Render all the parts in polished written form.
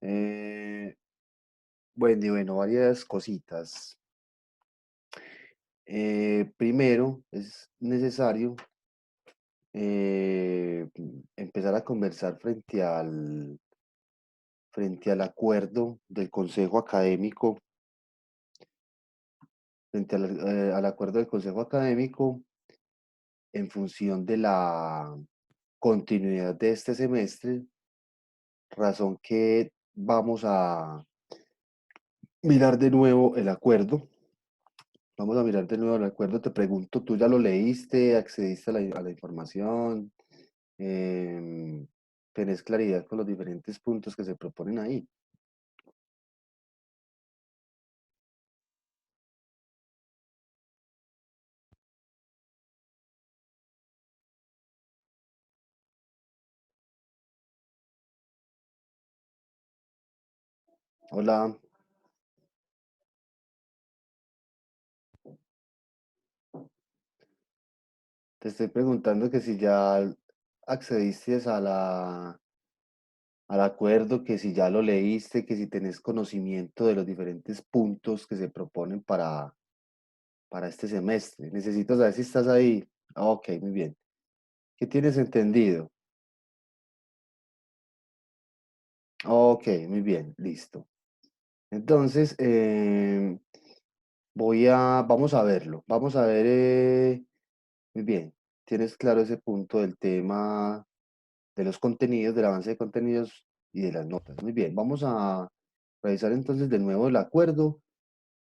Eh, bueno, varias cositas. Primero, es necesario empezar a conversar frente al acuerdo del Consejo Académico, al acuerdo del Consejo Académico en función de la continuidad de este semestre, razón que vamos a mirar de nuevo el acuerdo. Vamos a mirar de nuevo el acuerdo. Te pregunto, ¿tú ya lo leíste? ¿Accediste a la información? Em, ¿Tenés claridad con los diferentes puntos que se proponen ahí? Hola, te estoy preguntando que si ya accediste al acuerdo, que si ya lo leíste, que si tenés conocimiento de los diferentes puntos que se proponen para este semestre. Necesito saber si estás ahí. Ah, ok, muy bien. ¿Qué tienes entendido? Ok, muy bien, listo. Entonces, vamos a verlo. Vamos a ver, muy bien. Tienes claro ese punto del tema de los contenidos, del avance de contenidos y de las notas. Muy bien, vamos a revisar entonces de nuevo el acuerdo.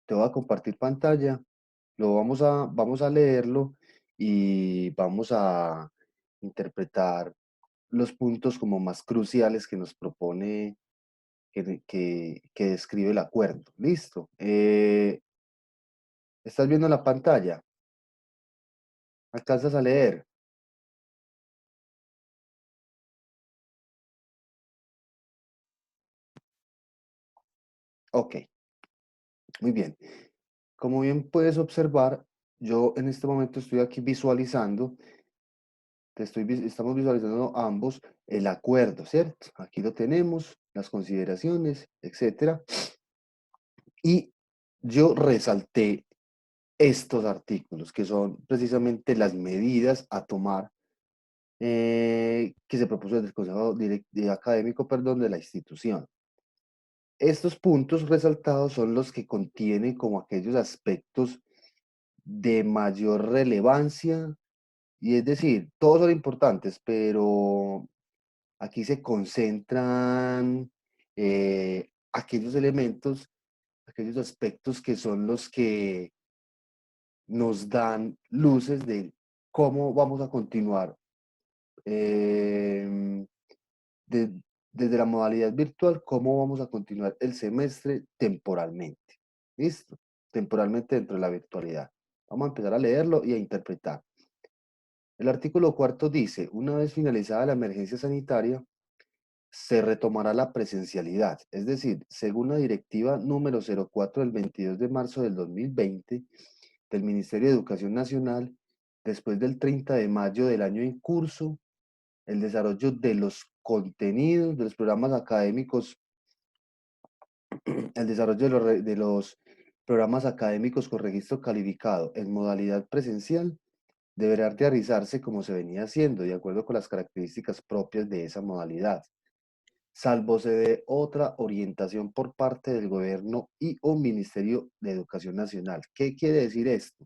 Te voy a compartir pantalla. Vamos a leerlo y vamos a interpretar los puntos como más cruciales que nos propone, que describe el acuerdo. Listo. ¿Estás viendo la pantalla? ¿Alcanzas a leer? Ok, muy bien. Como bien puedes observar, yo en este momento estoy aquí visualizando, estamos visualizando ambos el acuerdo, ¿cierto? Aquí lo tenemos, las consideraciones, etcétera. Y yo resalté estos artículos, que son precisamente las medidas a tomar que se propuso desde el Consejo Académico, perdón, de la institución. Estos puntos resaltados son los que contienen como aquellos aspectos de mayor relevancia, y es decir, todos son importantes, pero aquí se concentran aquellos elementos, aquellos aspectos que son los que nos dan luces de cómo vamos a continuar eh, de- desde la modalidad virtual, cómo vamos a continuar el semestre temporalmente. ¿Listo? Temporalmente dentro de la virtualidad. Vamos a empezar a leerlo y a interpretar. El artículo cuarto dice, una vez finalizada la emergencia sanitaria, se retomará la presencialidad, es decir, según la directiva número 04 del 22 de marzo del 2020 del Ministerio de Educación Nacional, después del 30 de mayo del año en curso, el desarrollo de los contenidos de los programas académicos, el desarrollo de los programas académicos con registro calificado en modalidad presencial deberá realizarse como se venía haciendo, de acuerdo con las características propias de esa modalidad, salvo se dé otra orientación por parte del gobierno y o Ministerio de Educación Nacional. ¿Qué quiere decir esto?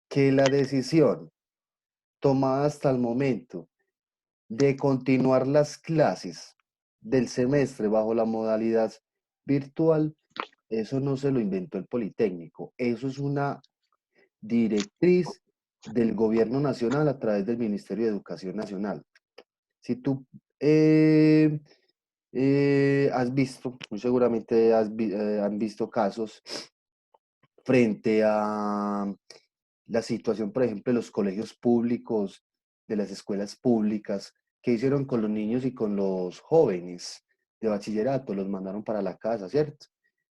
Que la decisión tomada hasta el momento de continuar las clases del semestre bajo la modalidad virtual, eso no se lo inventó el Politécnico, eso es una directriz del gobierno nacional a través del Ministerio de Educación Nacional. Si tú has visto, muy seguramente han visto casos frente a la situación, por ejemplo, de los colegios públicos, de las escuelas públicas, que hicieron con los niños y con los jóvenes de bachillerato, los mandaron para la casa, ¿cierto?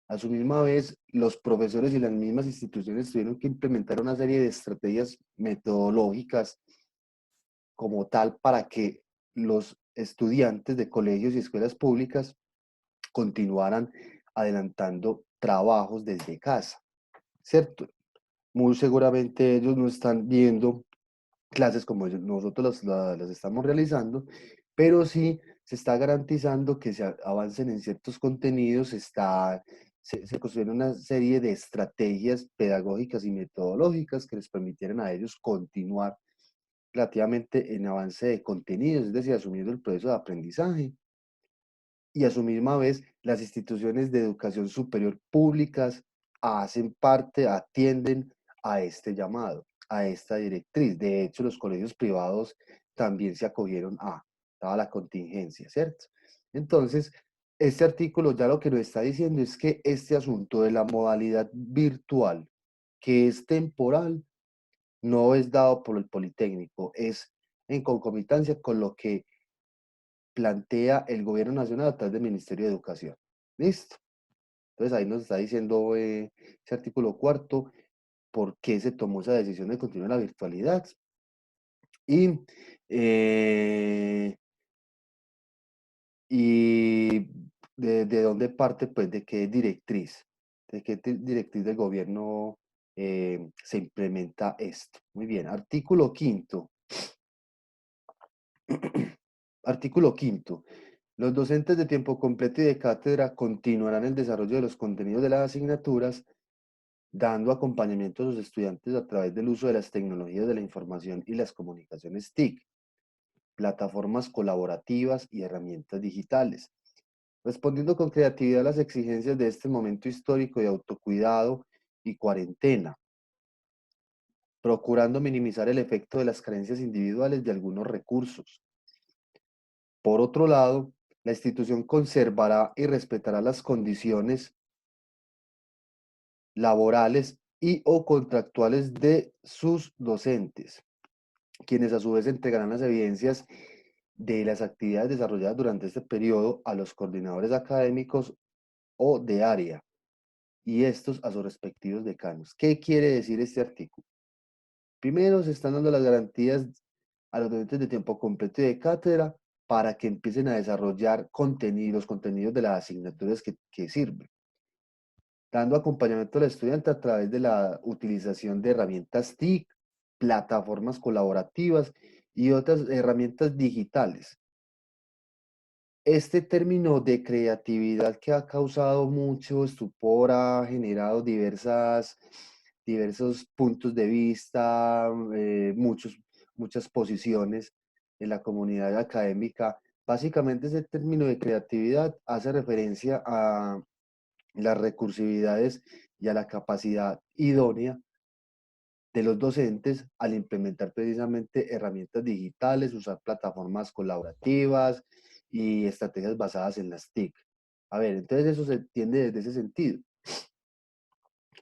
A su misma vez, los profesores y las mismas instituciones tuvieron que implementar una serie de estrategias metodológicas como tal para que los estudiantes de colegios y escuelas públicas continuaran adelantando trabajos desde casa, ¿cierto? Muy seguramente ellos no están viendo clases como nosotros las estamos realizando, pero sí se está garantizando que se avancen en ciertos contenidos, se construyen una serie de estrategias pedagógicas y metodológicas que les permitieran a ellos continuar relativamente en avance de contenidos, es decir, asumiendo el proceso de aprendizaje. Y a su misma vez, las instituciones de educación superior públicas hacen parte, atienden a este llamado, a esta directriz. De hecho, los colegios privados también se acogieron a la contingencia, ¿cierto? Entonces, este artículo ya lo que nos está diciendo es que este asunto de la modalidad virtual, que es temporal, no es dado por el Politécnico, es en concomitancia con lo que plantea el gobierno nacional a través del Ministerio de Educación. ¿Listo? Entonces ahí nos está diciendo ese artículo cuarto por qué se tomó esa decisión de continuar la virtualidad y, eh, y de dónde parte, pues, de qué directriz del gobierno se implementa esto. Muy bien, artículo quinto. Artículo quinto. Los docentes de tiempo completo y de cátedra continuarán el desarrollo de los contenidos de las asignaturas, dando acompañamiento a sus estudiantes a través del uso de las tecnologías de la información y las comunicaciones TIC, plataformas colaborativas y herramientas digitales, respondiendo con creatividad a las exigencias de este momento histórico de autocuidado y cuarentena, procurando minimizar el efecto de las carencias individuales de algunos recursos. Por otro lado, la institución conservará y respetará las condiciones laborales y o contractuales de sus docentes, quienes a su vez entregarán las evidencias de las actividades desarrolladas durante este periodo a los coordinadores académicos o de área y estos a sus respectivos decanos. ¿Qué quiere decir este artículo? Primero, se están dando las garantías a los docentes de tiempo completo y de cátedra para que empiecen a desarrollar contenidos, contenidos de las asignaturas que sirven, dando acompañamiento al estudiante a través de la utilización de herramientas TIC, plataformas colaborativas y otras herramientas digitales. Este término de creatividad que ha causado mucho estupor, ha generado diversos puntos de vista, muchas posiciones en la comunidad académica. Básicamente ese término de creatividad hace referencia a las recursividades y a la capacidad idónea de los docentes al implementar precisamente herramientas digitales, usar plataformas colaborativas y estrategias basadas en las TIC. A ver, entonces eso se entiende desde ese sentido.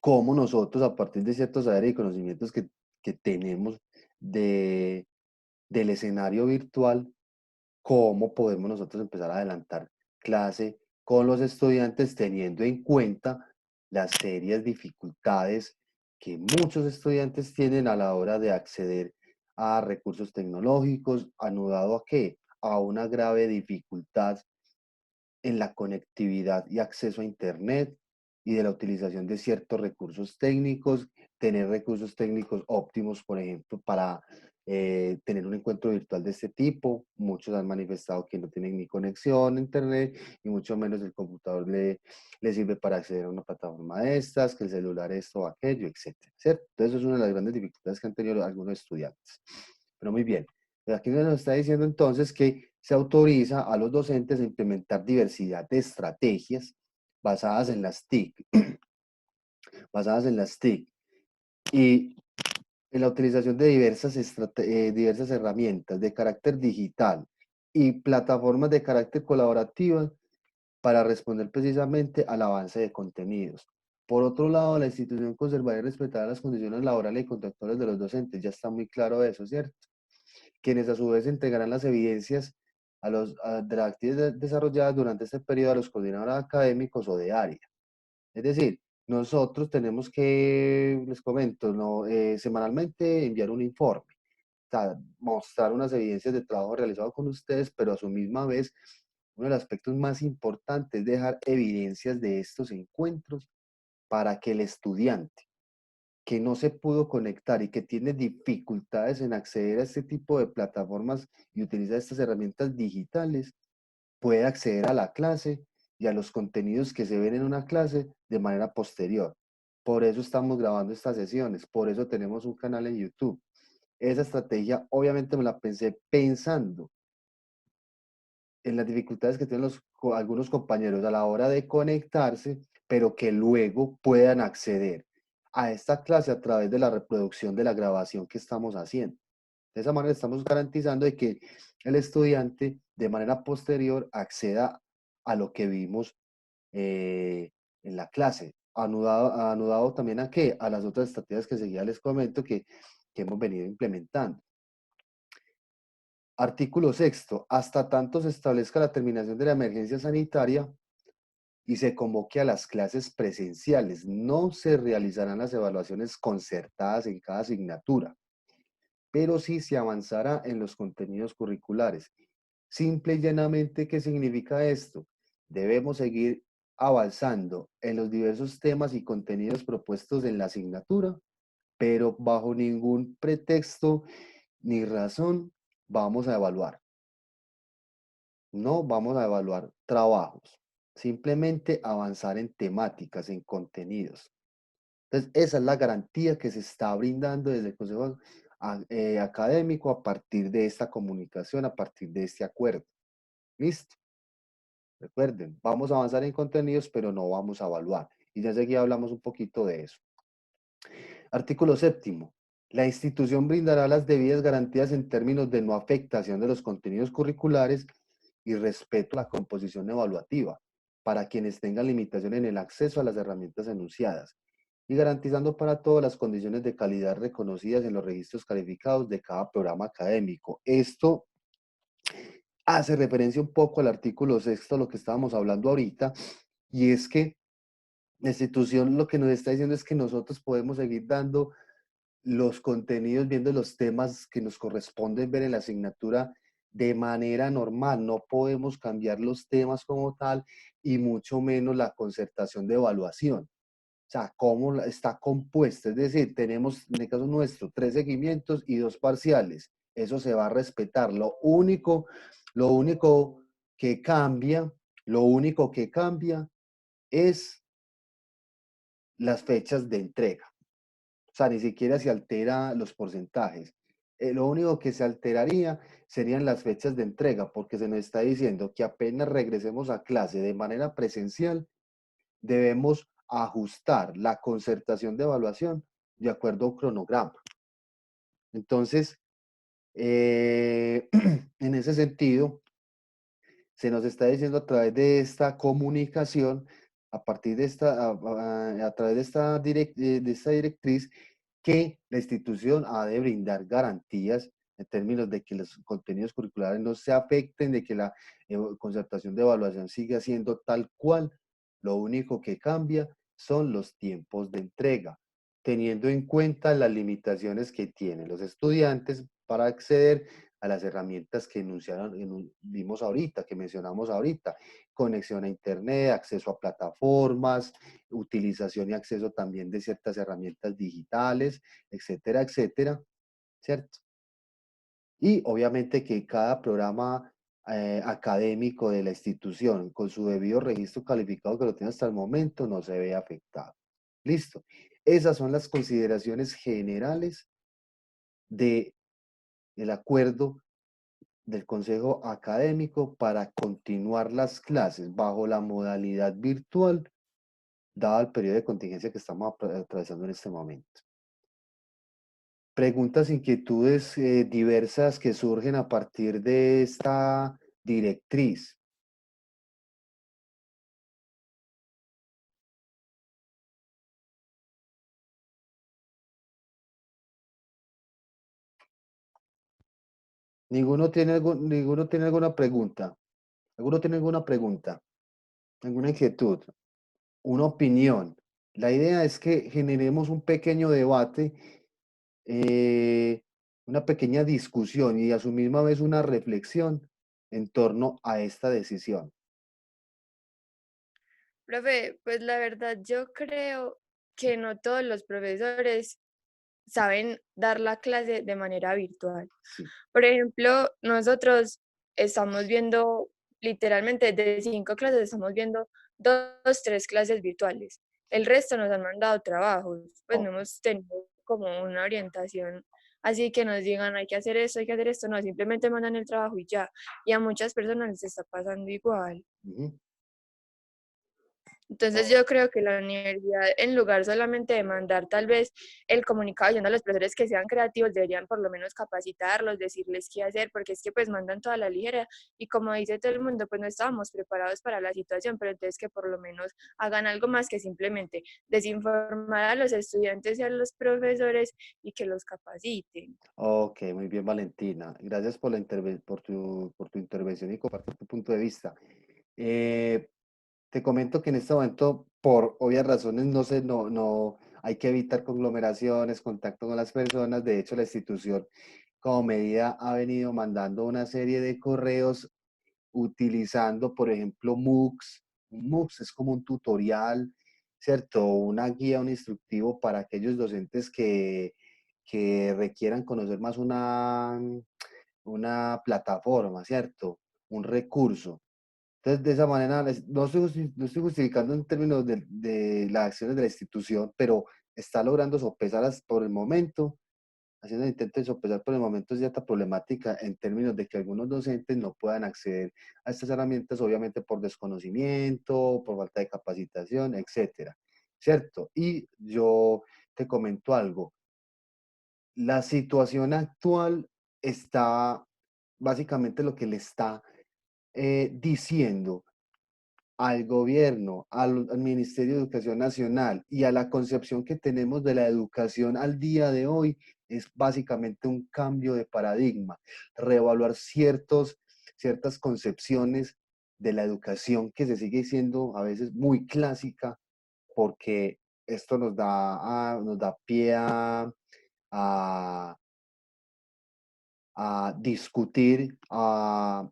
Cómo nosotros, a partir de ciertos saberes y conocimientos que tenemos de, del escenario virtual, cómo podemos nosotros empezar a adelantar clase con los estudiantes teniendo en cuenta las serias dificultades que muchos estudiantes tienen a la hora de acceder a recursos tecnológicos, anudado a qué? A una grave dificultad en la conectividad y acceso a Internet y de la utilización de ciertos recursos técnicos, tener recursos técnicos óptimos, por ejemplo, para tener un encuentro virtual de este tipo. Muchos han manifestado que no tienen ni conexión a Internet y mucho menos el computador le sirve para acceder a una plataforma de estas, que el celular esto o aquello, etcétera, ¿cierto? Entonces, eso es una de las grandes dificultades que han tenido algunos estudiantes. Pero muy bien. Aquí nos está diciendo entonces que se autoriza a los docentes a implementar diversidad de estrategias basadas en las TIC, basadas en las TIC, y en la utilización de diversas herramientas de carácter digital y plataformas de carácter colaborativo para responder precisamente al avance de contenidos. Por otro lado, la institución conservará y respetará las condiciones laborales y contractuales de los docentes. Ya está muy claro eso, ¿cierto? Quienes a su vez entregarán las evidencias de las actividades desarrolladas durante este periodo a los coordinadores académicos o de área. Es decir, nosotros tenemos que, les comento, ¿no? Semanalmente enviar un informe, o sea, mostrar unas evidencias de trabajo realizado con ustedes, pero a su misma vez uno de los aspectos más importantes es dejar evidencias de estos encuentros para que el estudiante que no se pudo conectar y que tiene dificultades en acceder a este tipo de plataformas y utiliza estas herramientas digitales, puede acceder a la clase y a los contenidos que se ven en una clase de manera posterior. Por eso estamos grabando estas sesiones, por eso tenemos un canal en YouTube. Esa estrategia obviamente me la pensé pensando en las dificultades que tienen algunos compañeros a la hora de conectarse, pero que luego puedan acceder a esta clase a través de la reproducción de la grabación que estamos haciendo. De esa manera estamos garantizando de que el estudiante de manera posterior acceda a lo que vimos en la clase, anudado también a qué, a las otras estrategias que seguía les comento que hemos venido implementando. Artículo sexto, hasta tanto se establezca la terminación de la emergencia sanitaria y se convoque a las clases presenciales, no se realizarán las evaluaciones concertadas en cada asignatura, pero sí se avanzará en los contenidos curriculares. Simple y llanamente, ¿qué significa esto? Debemos seguir avanzando en los diversos temas y contenidos propuestos en la asignatura, pero bajo ningún pretexto ni razón vamos a evaluar. No vamos a evaluar trabajos, simplemente avanzar en temáticas, en contenidos. Entonces, esa es la garantía que se está brindando desde el Consejo Académico a partir de esta comunicación, a partir de este acuerdo. ¿Listo? Recuerden, vamos a avanzar en contenidos, pero no vamos a evaluar. Y ya enseguida hablamos un poquito de eso. Artículo séptimo. La institución brindará las debidas garantías en términos de no afectación de los contenidos curriculares y respeto a la composición evaluativa para quienes tengan limitación en el acceso a las herramientas enunciadas y garantizando para todas las condiciones de calidad reconocidas en los registros calificados de cada programa académico. Esto hace referencia un poco al artículo sexto, lo que estábamos hablando ahorita, y es que la institución lo que nos está diciendo es que nosotros podemos seguir dando los contenidos, viendo los temas que nos corresponden ver en la asignatura de manera normal. No podemos cambiar los temas como tal y mucho menos la concertación de evaluación. O sea, cómo está compuesta. Es decir, tenemos, en el caso nuestro, 3 seguimientos y 2 parciales. Eso se va a respetar. Lo único que cambia, lo único que cambia es las fechas de entrega. O sea, ni siquiera se altera los porcentajes. Lo único que se alteraría serían las fechas de entrega, porque se nos está diciendo que apenas regresemos a clase de manera presencial, debemos ajustar la concertación de evaluación de acuerdo a un cronograma. Entonces, en ese sentido, se nos está diciendo a través de esta comunicación, a partir de a través de de esta directriz, que la institución ha de brindar garantías en términos de que los contenidos curriculares no se afecten, de que la concertación de evaluación siga siendo tal cual. Lo único que cambia son los tiempos de entrega, teniendo en cuenta las limitaciones que tienen los estudiantes para acceder a las herramientas que vimos ahorita, que mencionamos ahorita, conexión a internet, acceso a plataformas, utilización y acceso también de ciertas herramientas digitales, etcétera, etcétera, ¿cierto? Y obviamente que cada programa académico de la institución, con su debido registro calificado que lo tiene hasta el momento, no se ve afectado. Listo. Esas son las consideraciones generales del acuerdo del Consejo Académico para continuar las clases bajo la modalidad virtual, dado el periodo de contingencia que estamos atravesando en este momento. Preguntas, inquietudes diversas que surgen a partir de esta directriz. Ninguno tiene alguna pregunta. ¿Alguno tiene alguna pregunta? ¿Alguna inquietud? ¿Una opinión? La idea es que generemos un pequeño debate, una pequeña discusión y a su misma vez una reflexión en torno a esta decisión? Profe, pues la verdad yo creo que no todos los profesores saben dar la clase de manera virtual. Sí. Por ejemplo, nosotros estamos viendo, literalmente de 5 clases, estamos viendo 2 3 clases virtuales. El resto nos han mandado trabajos, pues no Ok. hemos tenido como una orientación así que nos digan: "Hay que hacer esto, hay que hacer esto", no, simplemente mandan el trabajo y ya. Y a muchas personas les está pasando igual. Ujú. Entonces Oh, yo creo que la universidad, en lugar solamente de mandar tal vez el comunicado diciendo a los profesores que sean creativos, deberían por lo menos capacitarlos, decirles qué hacer, porque es que pues mandan toda la ligera y como dice todo el mundo, pues no estábamos preparados para la situación, pero entonces que por lo menos hagan algo más que simplemente desinformar a los estudiantes y a los profesores y que los capaciten. ok, muy bien, Valentina. Gracias por por tu intervención y compartir tu punto de vista. Eh, Te comento que en este momento, por obvias razones, no hay que evitar conglomeraciones, contacto con las personas. De hecho, la institución, como medida, ha venido mandando una serie de correos utilizando, por ejemplo, MOOCs. Un MOOCs es como un tutorial, ¿cierto? Una guía, un instructivo para aquellos docentes que requieran conocer más una plataforma, ¿cierto? Un recurso. Entonces, de esa manera, no estoy justificando en términos de las acciones de la institución, pero está logrando sopesar por el momento, haciendo el intento de sopesar por el momento cierta problemática en términos de que algunos docentes no puedan acceder a estas herramientas, obviamente por desconocimiento, por falta de capacitación, etcétera, ¿cierto? Y yo te comento algo, la situación actual está, básicamente lo que le está diciendo al gobierno, al Ministerio de Educación Nacional y a la concepción que tenemos de la educación al día de hoy es básicamente un cambio de paradigma, reevaluar ciertas concepciones de la educación que se sigue siendo a veces muy clásica, porque esto nos da pie a, a discutir, a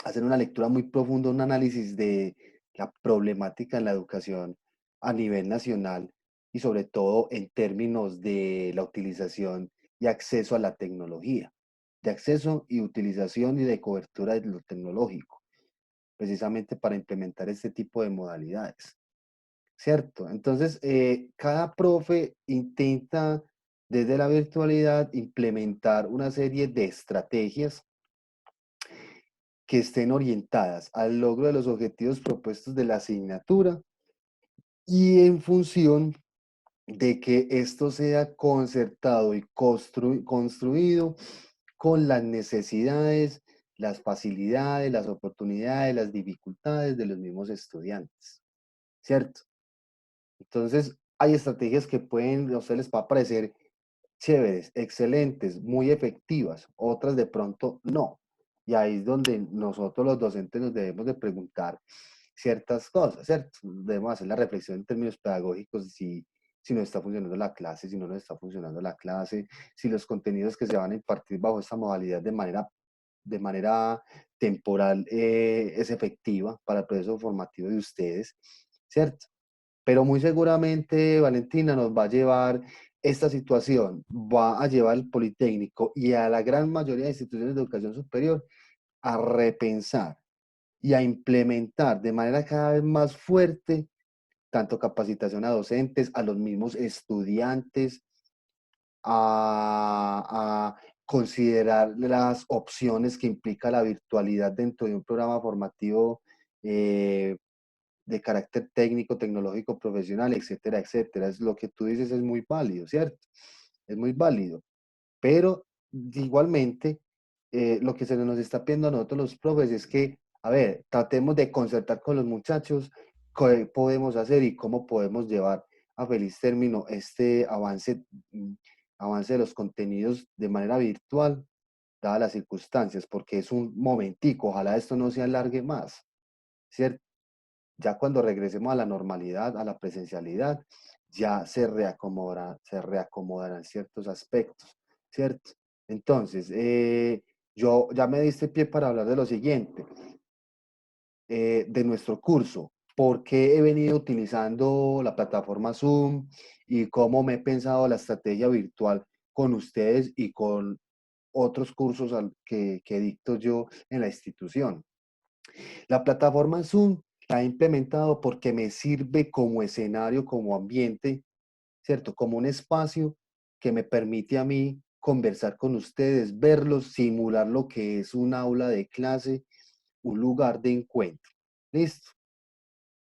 hacer una lectura muy profunda, un análisis de la problemática en la educación a nivel nacional y sobre todo en términos de la utilización y acceso a la tecnología, de acceso y utilización y de cobertura de lo tecnológico, precisamente para implementar este tipo de modalidades, ¿cierto? Entonces, cada profe intenta desde la virtualidad implementar una serie de estrategias que estén orientadas al logro de los objetivos propuestos de la asignatura y en función de que esto sea concertado y construido con las necesidades, las facilidades, las oportunidades, las dificultades de los mismos estudiantes, ¿cierto? Entonces, hay estrategias que a ustedes les va a parecer chéveres, excelentes, muy efectivas, otras de pronto no. Y ahí es donde nosotros los docentes nos debemos de preguntar ciertas cosas, ¿cierto? Debemos hacer la reflexión en términos pedagógicos si no está funcionando la clase, si no nos está funcionando la clase, si los contenidos que se van a impartir bajo esta modalidad de manera temporal es efectiva para el proceso formativo de ustedes, ¿cierto? Pero muy seguramente, Valentina, nos va a llevar esta situación, va a llevar al Politécnico y a la gran mayoría de instituciones de educación superior a repensar y a implementar de manera cada vez más fuerte tanto capacitación a docentes, a los mismos estudiantes, a considerar las opciones que implica la virtualidad dentro de un programa formativo eh, de carácter técnico, tecnológico, profesional, etcétera, etcétera. Es lo que tú dices es muy válido, ¿cierto? Es muy válido. Pero igualmente, lo que se nos está pidiendo a nosotros los profes es que, a ver, tratemos de concertar con los muchachos qué podemos hacer y cómo podemos llevar a feliz término este mm, avance de los contenidos de manera virtual, dadas las circunstancias, porque es un momentico, ojalá esto no se alargue más, ¿cierto? Ya cuando regresemos a la normalidad, a la presencialidad, ya se reacomodarán ciertos aspectos, ¿cierto? Entonces, Yo ya me diste pie para hablar de lo siguiente, de nuestro curso. ¿Por qué he venido utilizando la plataforma Zoom y cómo me he pensado la estrategia virtual con ustedes y con otros cursos que dicto yo en la institución? La plataforma Zoom la he implementado porque me sirve como escenario, como ambiente, ¿cierto? Como un espacio que me permite a mí conversar con ustedes, verlos, simular lo que es un aula de clase, un lugar de encuentro. ¿Listo?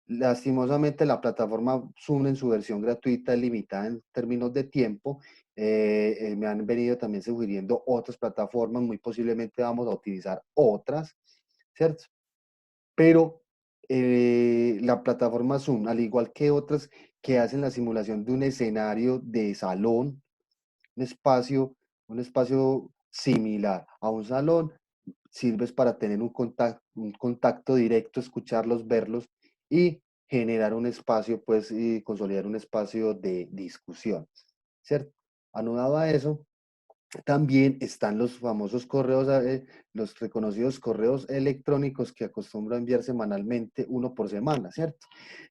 Lastimosamente la plataforma Zoom en su versión gratuita es limitada en términos de tiempo. Me han venido también sugiriendo otras plataformas, muy posiblemente vamos a utilizar otras, ¿cierto? Pero la plataforma Zoom, al igual que otras que hacen la simulación de un escenario de salón, un espacio, un espacio similar a un salón, sirves para tener un contacto directo, escucharlos, verlos y generar un espacio, pues, y consolidar un espacio de discusión, ¿cierto? Anudado a eso, también están los famosos correos, los reconocidos correos electrónicos que acostumbro a enviar semanalmente, uno por semana, ¿cierto?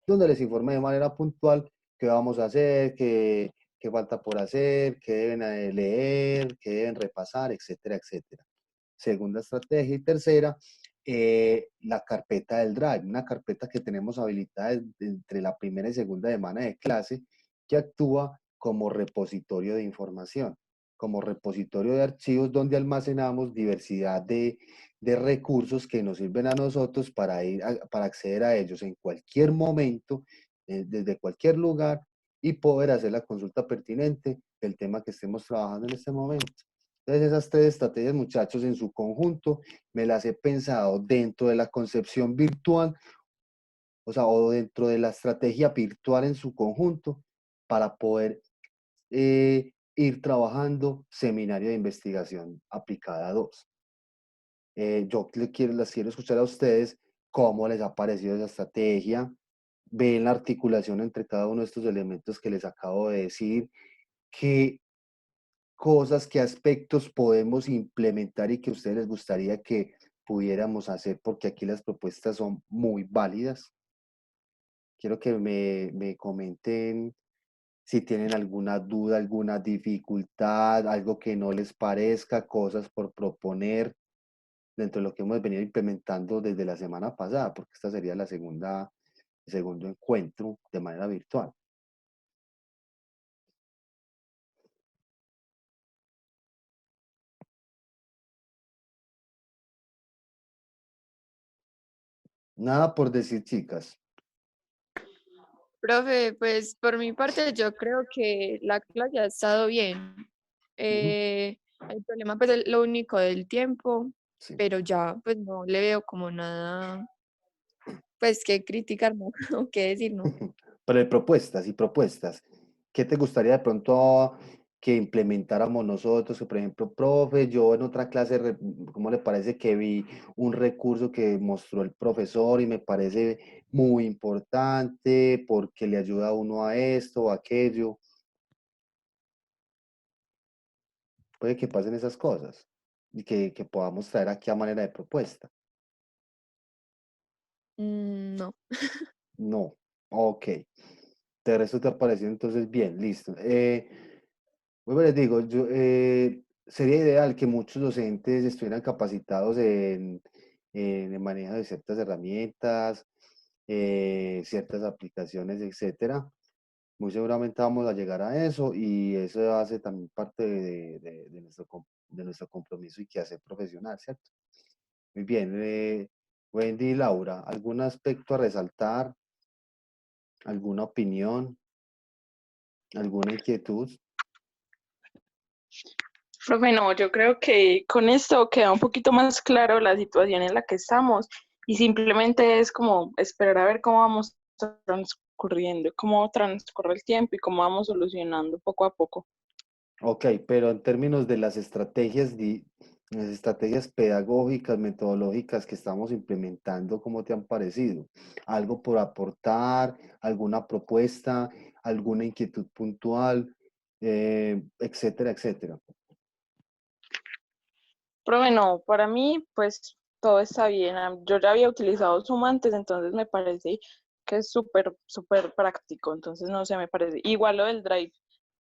Donde les informe de manera puntual qué vamos a hacer, qué falta por hacer, qué deben leer, qué deben repasar, etcétera, etcétera. Segunda estrategia. Y tercera, la carpeta del Drive, una carpeta que tenemos habilitada entre la primera y segunda semana de clase, que actúa como repositorio de información, como repositorio de archivos donde almacenamos diversidad de recursos que nos sirven a nosotros para acceder a ellos en cualquier momento, desde cualquier lugar y poder hacer la consulta pertinente del tema que estemos trabajando en este momento. Entonces, esas tres estrategias, muchachos, en su conjunto, me las he pensado dentro de la concepción virtual, o sea, o dentro de la estrategia virtual en su conjunto, para poder ir trabajando seminario de investigación aplicada 2. Las quiero escuchar a ustedes cómo les ha parecido esa estrategia, ven la articulación entre cada uno de estos elementos que les acabo de decir, qué cosas, qué aspectos podemos implementar y que a ustedes les gustaría que pudiéramos hacer, porque aquí las propuestas son muy válidas. Quiero que me comenten si tienen alguna duda, alguna dificultad, algo que no les parezca, cosas por proponer dentro de lo que hemos venido implementando desde la semana pasada, porque esta sería el segundo encuentro de manera virtual. Nada por decir, chicas. Profe, pues por mi parte yo creo que la clase ha estado bien. Ujú. El problema pues es lo único del tiempo, Sí. pero ya pues no le veo como nada pues que criticar, ¿no? O qué decir, ¿no? Pero de propuestas y propuestas. ¿Qué te gustaría de pronto que implementáramos nosotros? Que, por ejemplo, profe, yo en otra clase, ¿cómo le parece que vi un recurso que mostró el profesor y me parece muy importante porque le ayuda a uno a esto o aquello? Puede que pasen esas cosas y que podamos traer aquí a manera de propuesta. No. No, ok. De resto te ha parecido entonces bien, listo. Bueno, les digo, sería ideal que muchos docentes estuvieran capacitados en el manejo de ciertas herramientas, ciertas aplicaciones, etcétera. Muy seguramente vamos a llegar a eso y eso hace también parte de nuestro compromiso y quehacer profesional, ¿cierto? Muy bien. Wendy y Laura, ¿algún aspecto a resaltar? ¿Alguna opinión? ¿Alguna inquietud? Profe, no, yo creo que con esto queda un poquito más claro la situación en la que estamos y simplemente es como esperar a ver cómo vamos transcurriendo, cómo transcurre el tiempo y cómo vamos solucionando poco a poco. Ok, pero en términos de las estrategias pedagógicas, metodológicas que estamos implementando, ¿cómo te han parecido? ¿Algo por aportar? ¿Alguna propuesta? ¿Alguna inquietud puntual? Etcétera, etcétera. Pero bueno, para mí, pues todo está bien. Yo ya había utilizado Zoom antes, entonces me parece que es súper, súper práctico. Entonces, no sé, me parece. Igual lo del Drive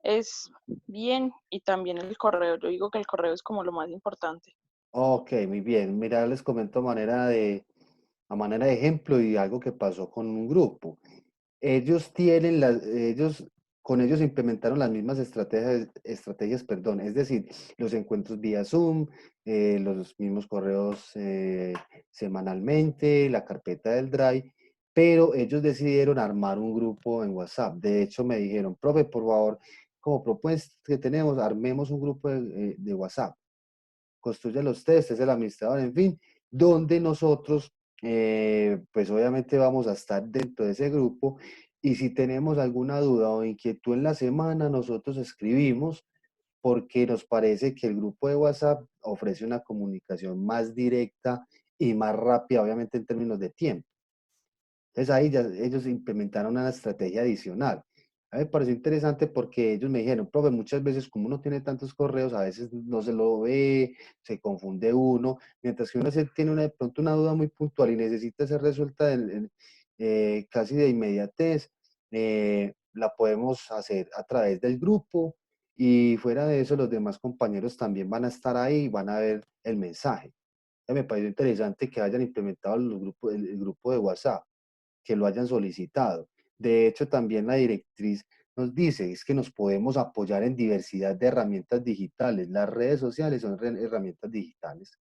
es bien y también el correo. Yo digo que el correo es como lo más importante. Ok, muy bien. Mira, les comento a manera de ejemplo y algo que pasó con un grupo. Con ellos implementaron las mismas estrategias, perdón, es decir, los encuentros vía Zoom, los mismos correos semanalmente, la carpeta del Drive, pero ellos decidieron armar un grupo en WhatsApp. De hecho, me dijeron, profe, por favor, como propuesta que tenemos, armemos un grupo de WhatsApp, construye los test, es el administrador, en fin, donde nosotros, pues obviamente vamos a estar dentro de ese grupo y si tenemos alguna duda o inquietud en la semana, nosotros escribimos porque nos parece que el grupo de WhatsApp ofrece una comunicación más directa y más rápida, obviamente en términos de tiempo. Entonces ahí ya ellos implementaron una estrategia adicional. A mí me pareció interesante porque ellos me dijeron, profe, muchas veces como uno tiene tantos correos, a veces no se lo ve, se confunde uno, mientras que uno tiene de pronto una duda muy puntual y necesita ser resuelta casi de inmediatez, la podemos hacer a través del grupo y fuera de eso los demás compañeros también van a estar ahí y van a ver el mensaje. Me pareció interesante que hayan implementado el grupo de WhatsApp, que lo hayan solicitado. De hecho, también la directriz nos dice es que nos podemos apoyar en diversidad de herramientas digitales. Las redes sociales son herramientas digitales.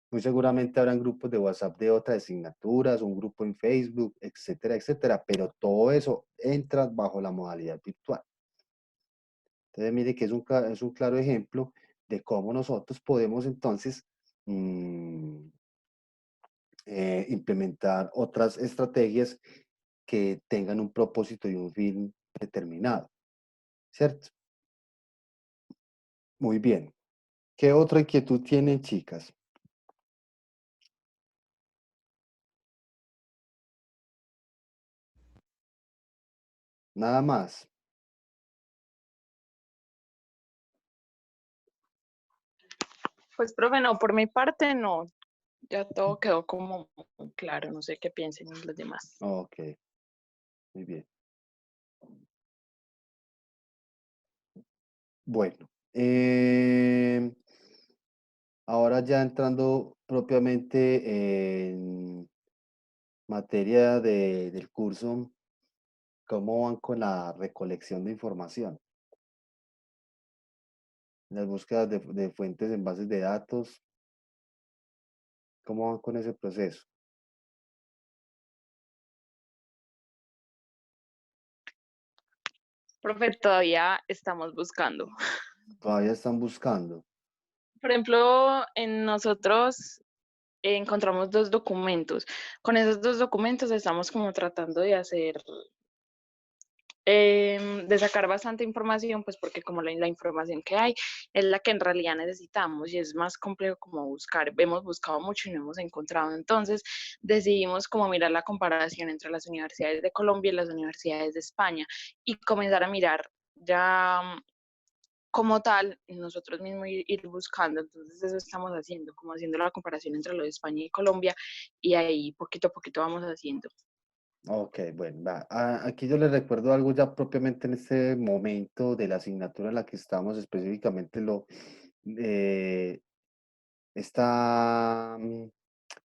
Muy seguramente habrán grupos de WhatsApp de otras asignaturas, un grupo en Facebook, etcétera, etcétera, pero todo eso entra bajo la modalidad virtual. Entonces, mire que es un claro ejemplo de cómo nosotros podemos entonces mmm, implementar otras estrategias que tengan un propósito y un fin determinado, ¿cierto? Muy bien. ¿Qué otra inquietud tienen, chicas? Nada más. Pues, profe, no, por mi parte no. Ya todo quedó como muy claro. No sé qué piensen los demás. Ok, muy bien. Bueno, ahora ya entrando propiamente en materia del curso, ¿cómo van con la recolección de información? Las búsquedas de fuentes en bases de datos, ¿cómo van con ese proceso? Profe, todavía estamos buscando. Todavía están buscando. Por ejemplo, en nosotros encontramos dos documentos. Con esos dos documentos estamos como tratando de hacer, de sacar bastante información, pues porque como la información que hay es la que en realidad necesitamos y es más complejo como buscar. Hemos buscado mucho y no hemos encontrado. Entonces decidimos como mirar la comparación entre las universidades de Colombia y las universidades de España y comenzar a mirar ya como tal, nosotros mismos ir buscando, entonces eso estamos haciendo, como haciendo la comparación entre lo de España y Colombia, y ahí poquito a poquito vamos haciendo. Ok, bueno, va. Aquí yo les recuerdo algo ya propiamente en este momento de la asignatura en la que estamos, específicamente eh, esta,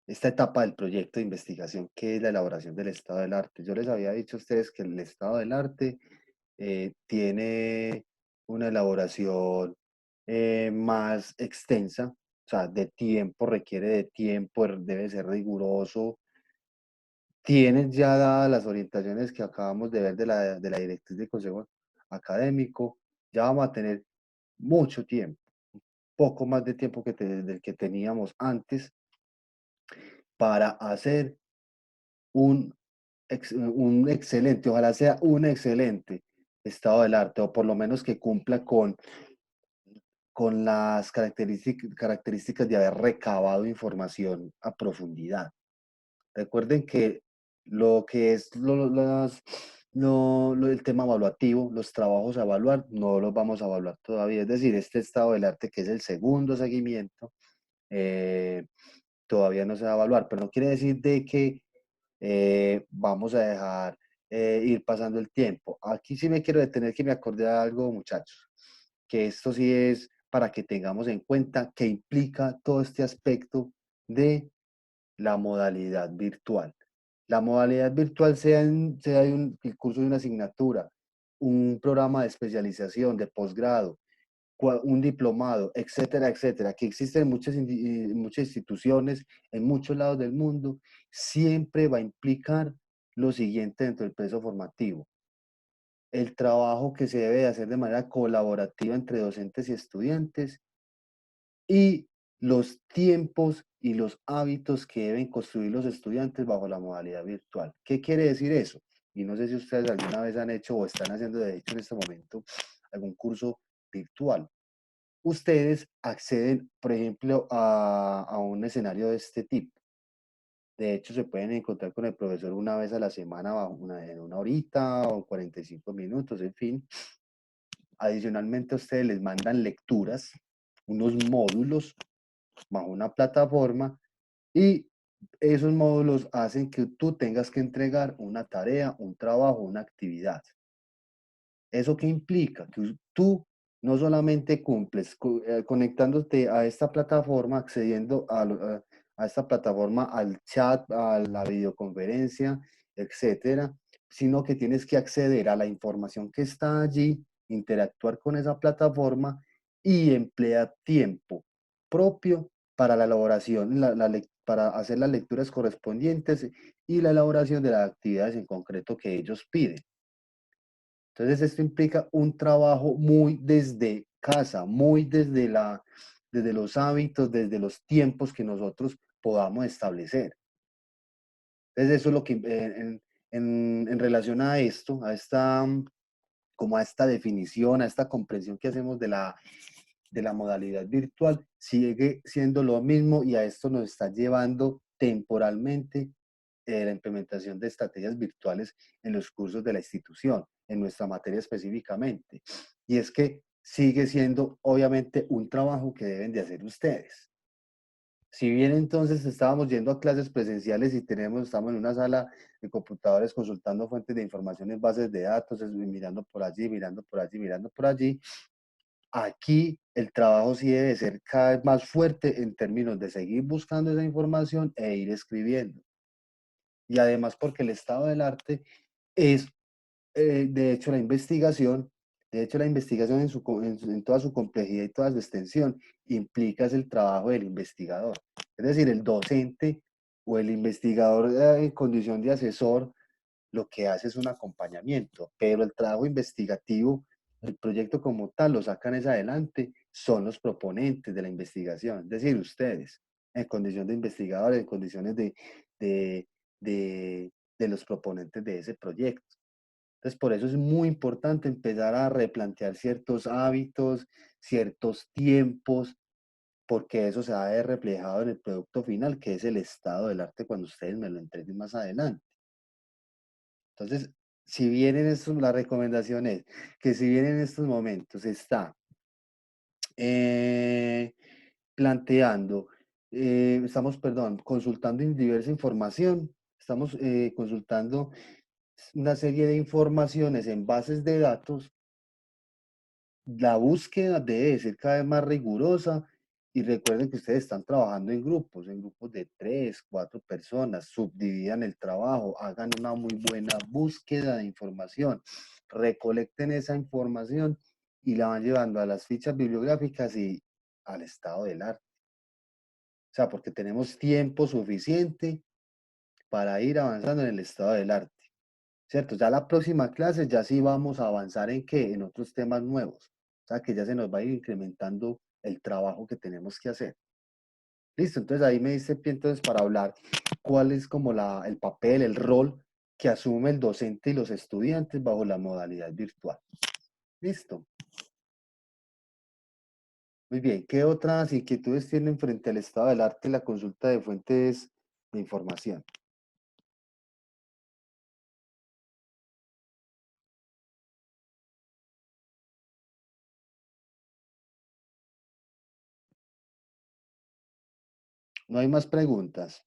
esta etapa del proyecto de investigación, que es la elaboración del estado del arte. Yo les había dicho a ustedes que el estado del arte tiene una elaboración más extensa, o sea, de tiempo, requiere de tiempo, debe ser riguroso. Tienes ya dadas las orientaciones que acabamos de ver de la directriz del Consejo Académico, ya vamos a tener mucho tiempo, poco más de tiempo del que teníamos antes para hacer un excelente, ojalá sea un excelente estado del arte, o por lo menos que cumpla con las características de haber recabado información a profundidad. Recuerden que lo que es el tema evaluativo, los trabajos a evaluar, no los vamos a evaluar todavía. Es decir, este estado del arte, que es el segundo seguimiento, eh, todavía no se va a evaluar, pero no quiere decir de que vamos a dejar ir pasando el tiempo. Aquí sí me quiero detener, que me acordé de algo, muchachos, que esto sí es para que tengamos en cuenta que implica todo este aspecto de la modalidad virtual. La modalidad virtual sea el curso de una asignatura, un programa de especialización, de posgrado, un diplomado, etcétera, etcétera, que existen en muchas instituciones, en muchos lados del mundo, siempre va a implicar lo siguiente dentro del proceso formativo: el trabajo que se debe de hacer de manera colaborativa entre docentes y estudiantes, y los tiempos y los hábitos que deben construir los estudiantes bajo la modalidad virtual. ¿Qué quiere decir eso? Y no sé si ustedes alguna vez han hecho o están haciendo, de hecho, en este momento, algún curso virtual. Ustedes acceden, por ejemplo, a un escenario de este tipo. De hecho, se pueden encontrar con el profesor una vez a la semana, en una horita o 45 minutos, en fin. Adicionalmente, a ustedes les mandan lecturas, unos módulos bajo una plataforma, y esos módulos hacen que tú tengas que entregar una tarea, un trabajo, una actividad. ¿Eso qué implica? Que tú no solamente cumples conectándote a esta plataforma, accediendo a esta plataforma, al chat, a la videoconferencia, etcétera, sino que tienes que acceder a la información que está allí, interactuar con esa plataforma y emplear tiempo propio para la elaboración, para hacer las lecturas correspondientes y la elaboración de las actividades en concreto que ellos piden. Entonces, esto implica un trabajo muy desde casa, muy desde los hábitos, desde los tiempos que nosotros podamos establecer. Entonces, eso es lo que, en relación a esto, como a esta definición, a esta comprensión que hacemos de la modalidad virtual, sigue siendo lo mismo, y a esto nos está llevando temporalmente la implementación de estrategias virtuales en los cursos de la institución, en nuestra materia específicamente. Y es que sigue siendo, obviamente, un trabajo que deben de hacer ustedes. Si bien entonces estábamos yendo a clases presenciales y estamos en una sala de computadores consultando fuentes de información en bases de datos, mirando por allí, mirando por allí, mirando por allí, aquí el trabajo sí debe ser cada vez más fuerte en términos de seguir buscando esa información e ir escribiendo. Y además, porque el estado del arte es, de hecho, la investigación en toda su complejidad y toda su extensión, implica es el trabajo del investigador. Es decir, el docente o el investigador en condición de asesor lo que hace es un acompañamiento, pero el trabajo investigativo, el proyecto como tal, lo sacan es adelante, son los proponentes de la investigación, es decir, ustedes, en condición de investigadores, en condiciones de, de los proponentes de ese proyecto. Entonces, por eso es muy importante empezar a replantear ciertos hábitos, ciertos tiempos, porque eso se va a ver reflejado en el producto final, que es el estado del arte cuando ustedes me lo entreguen más adelante. Entonces, si bien en estos, la recomendación es que si bien en estos momentos se está eh, planteando, perdón, consultando diversa información, estamos consultando una serie de informaciones en bases de datos. La búsqueda debe ser cada vez más rigurosa, y recuerden que ustedes están trabajando en grupos de 3, 4 personas, subdividan el trabajo, hagan una muy buena búsqueda de información, recolecten esa información y la van llevando a las fichas bibliográficas y al estado del arte. O sea, porque tenemos tiempo suficiente para ir avanzando en el estado del arte, ¿cierto? Ya la próxima clase ya sí vamos a avanzar en qué, en otros temas nuevos. O sea, que ya se nos va a ir incrementando el trabajo que tenemos que hacer. Listo, entonces ahí me dice pie entonces para hablar cuál es como el papel, el rol que asume el docente y los estudiantes bajo la modalidad virtual. Listo. Muy bien, ¿qué otras inquietudes tienen frente al estado del arte y la consulta de fuentes de información? No hay más preguntas.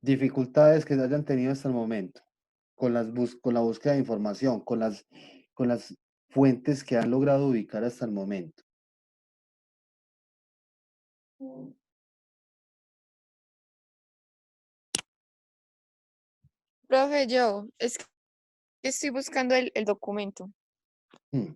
Dificultades que hayan tenido hasta el momento con con la búsqueda de información, con las fuentes que han logrado ubicar hasta el momento. Profe, yo es que estoy buscando el documento. Mm,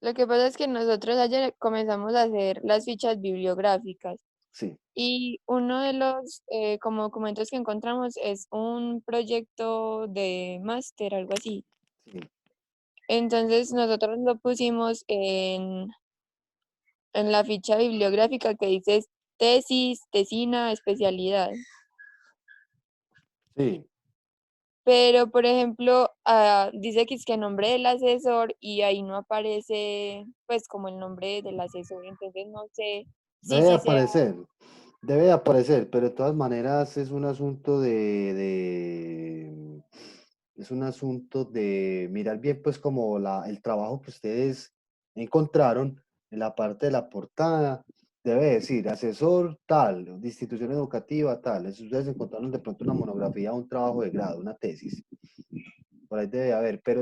Lo que pasa es que nosotros ayer comenzamos a hacer las fichas bibliográficas sí, y uno de los como documentos que encontramos es un proyecto de máster, algo así. sí, Entonces nosotros lo pusimos en la ficha bibliográfica que dice tesis, tesina, especialidad. sí. Pero, por ejemplo, dice que es que nombre del asesor y ahí no aparece, pues, como el nombre del asesor. Entonces, no sé si Debe sí sea. aparecer, debe aparecer, pero de todas maneras es un asunto es un asunto de mirar bien pues como el trabajo que ustedes encontraron en la parte de la portada. Debe decir asesor tal, de institución educativa tal. Ustedes encontraron de pronto una monografía, un trabajo de grado, una tesis. Por ahí debe haber, pero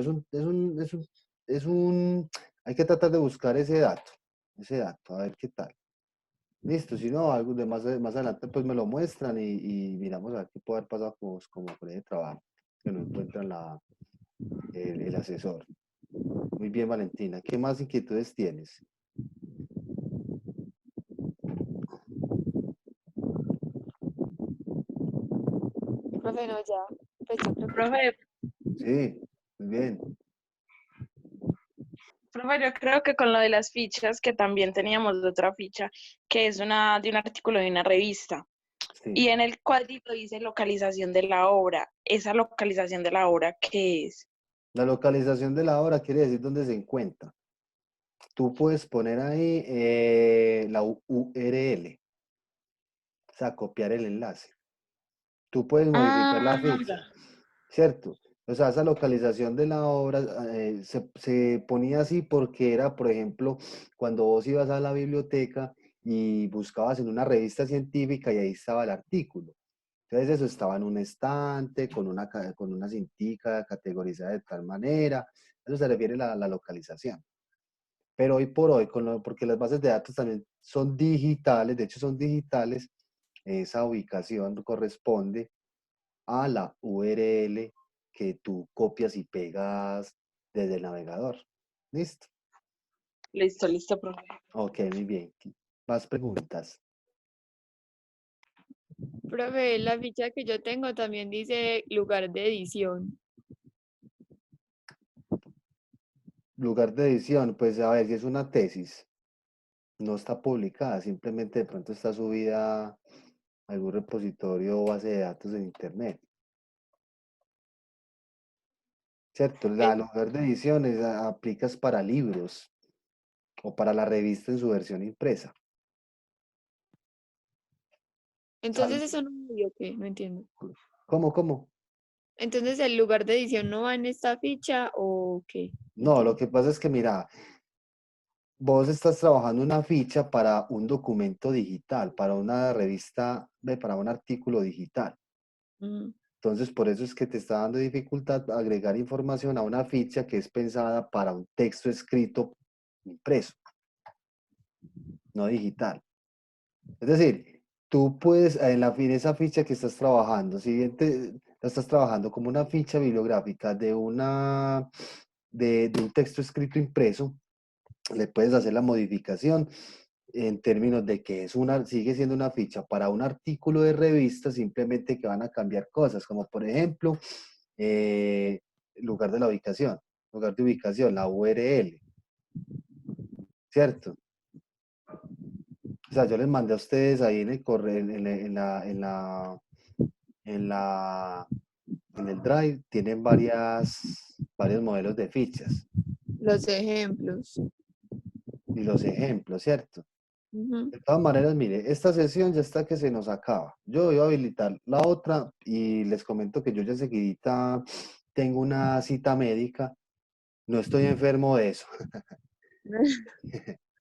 hay que tratar de buscar ese dato, a ver qué tal. Listo, si no, algo de más adelante pues me lo muestran y miramos a ver qué puede haber pasado como con ese trabajo, que no encuentran el asesor. Muy bien, Valentina. ¿Qué más inquietudes tienes? Profe, no, ya. Pues yo creo que ya. Profe, Sí, muy bien. profe, yo creo que con lo de las fichas, que también teníamos otra ficha, que es de un artículo de una revista. Sí. Y en el cuadrito dice localización de la obra. Esa localización de la obra, ¿qué es? La localización de la obra quiere decir dónde se encuentra. Tú puedes poner ahí la URL, o sea, copiar el enlace. Tú puedes modificar la Ah, ficha, ¿cierto? O sea, esa localización de la obra se ponía así porque era, por ejemplo, cuando vos ibas a la biblioteca y buscabas en una revista científica y ahí estaba el artículo. Entonces eso estaba en un estante, con una cintica categorizada de tal manera. Eso se refiere a la localización. Pero hoy por hoy, porque las bases de datos también son digitales, de hecho son digitales, esa ubicación corresponde a la URL que tú copias y pegas desde el navegador. ¿Listo? listo, listo, profe. Ok, muy bien. Más preguntas. Profe, la ficha que yo tengo también dice lugar de edición. Lugar de edición, pues a ver si es una tesis. No está publicada, simplemente de pronto está subida a algún repositorio o base de datos en internet. ¿Cierto? La En- lugar de edición aplicas para libros o para la revista en su versión impresa. Entonces, eso no yo qué, no entiendo. ¿Cómo? Entonces, ¿el lugar de edición no va en esta ficha o qué? No No, lo entiendo. que pasa es que, mira, vos estás trabajando una ficha para un documento digital, para una revista, para un artículo digital. Mm. Entonces, por eso es que te está dando dificultad agregar información a una ficha que es pensada para un texto escrito impreso, no digital. Es decir, tú puedes, en esa ficha que estás trabajando, si bien la estás trabajando como una ficha bibliográfica de un texto escrito impreso, le puedes hacer la modificación en términos de que sigue siendo una ficha para un artículo de revista, simplemente que van a cambiar cosas, como por ejemplo, lugar de la ubicación, lugar de ubicación, la URL, ¿cierto? O sea, yo les mandé a ustedes ahí en el correo, en la, en el Drive, tienen varios modelos de fichas Los ejemplos. y los ejemplos, ¿cierto? Ujú. De todas maneras, mire, esta sesión ya está que se nos acaba. Yo voy a habilitar la otra y les comento que yo ya enseguidita tengo una cita médica. No estoy enfermo de eso.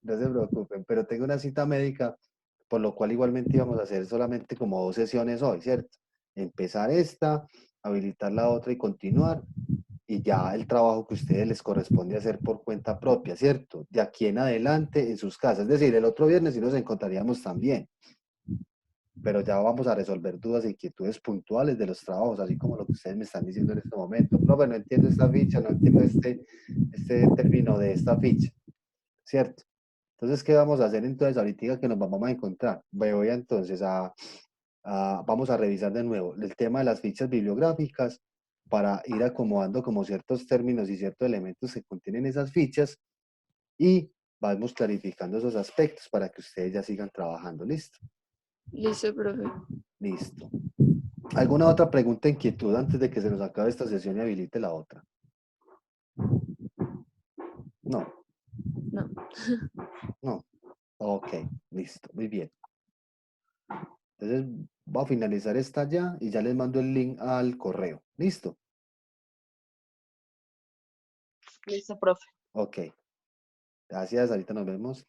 No se preocupen, pero tengo una cita médica, por lo cual igualmente íbamos a hacer solamente como 2 sesiones hoy, ¿cierto? Empezar esta, habilitar la otra y continuar, y ya el trabajo que a ustedes les corresponde hacer por cuenta propia, ¿cierto? De aquí en adelante en sus casas. Es decir, el otro viernes sí nos encontraríamos también, pero ya vamos a resolver dudas e inquietudes puntuales de los trabajos, así como lo que ustedes me están diciendo en este momento. Profe, no entiendo esta ficha, no entiendo este término de esta ficha, ¿cierto? Entonces, ¿qué vamos a hacer entonces ahorita que nos vamos a encontrar? Voy entonces vamos a revisar de nuevo el tema de las fichas bibliográficas para ir acomodando como ciertos términos y ciertos elementos que contienen esas fichas y vamos clarificando esos aspectos para que ustedes ya sigan trabajando. ¿Listo? Listo, profe. Listo. ¿Alguna otra pregunta, inquietud antes de que se nos acabe esta sesión y habilite la otra? No, No. no. Ok, listo, muy bien. Entonces, voy a finalizar esta ya y ya les mando el link al correo. ¿Listo? Listo, profe. Ok. Gracias, ahorita nos vemos.